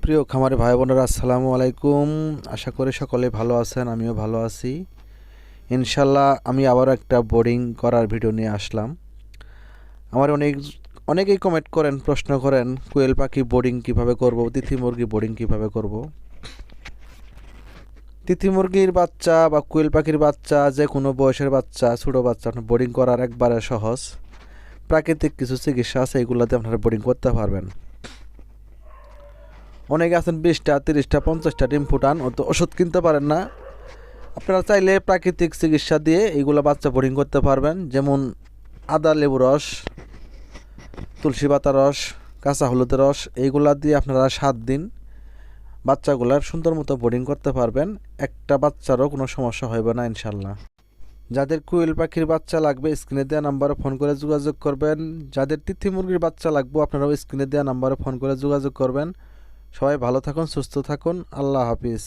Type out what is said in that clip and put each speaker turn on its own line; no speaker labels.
প্রিয় খামারি ভাই বোনেরা, আসসালামু আলাইকুম। আশা করি সকলে ভালো আছেন, আমিও ভালো আছি ইনশাল্লাহ। আমি আবার একটা বোর্ডিং করার ভিডিও নিয়ে আসলাম। আমার অনেকেই কমেন্ট করেন, প্রশ্ন করেন কোয়েল পাখি বোর্ডিং কীভাবে করব, তিথি মুরগি বোর্ডিং কীভাবে করব। তিথি মুরগির বাচ্চা বা কোয়েল পাখির বাচ্চা, যে কোনো বয়সের বাচ্চা, ছোটো বাচ্চা আপনার বোর্ডিং করার একবারে সহজ। প্রাকৃতিক কিছু চিকিৎসা আছে, এগুলোতে আপনারা বোর্ডিং করতে পারবেন। অনেকে আছেন 20টা 30টা 50টা ডিম ফুটান, ও তো ওষুধ কিনতে পারেন না। আপনারা চাইলে প্রাকৃতিক চিকিৎসা দিয়ে এইগুলো বাচ্চা বোর্ডিং করতে পারবেন। যেমন আদা, লেবু রস, তুলসী পাতা রস, কাঁচা হলুদের রস, এইগুলা দিয়ে আপনারা 7 দিন বাচ্চাগুলার সুন্দর মতো বোর্ডিং করতে পারবেন। একটা বাচ্চারও কোনো সমস্যা হবে না ইনশাল্লাহ। যাদের কোয়েল পাখির বাচ্চা লাগবে স্ক্রিনে দেওয়া নাম্বারে ফোন করে যোগাযোগ করবেন। যাদের তিথি মুরগির বাচ্চা লাগবে আপনারাও স্ক্রিনে দেওয়া নাম্বারে ফোন করে যোগাযোগ করবেন। সবাই ভালো থাকুন, সুস্থ থাকুন। আল্লাহ হাফিজ।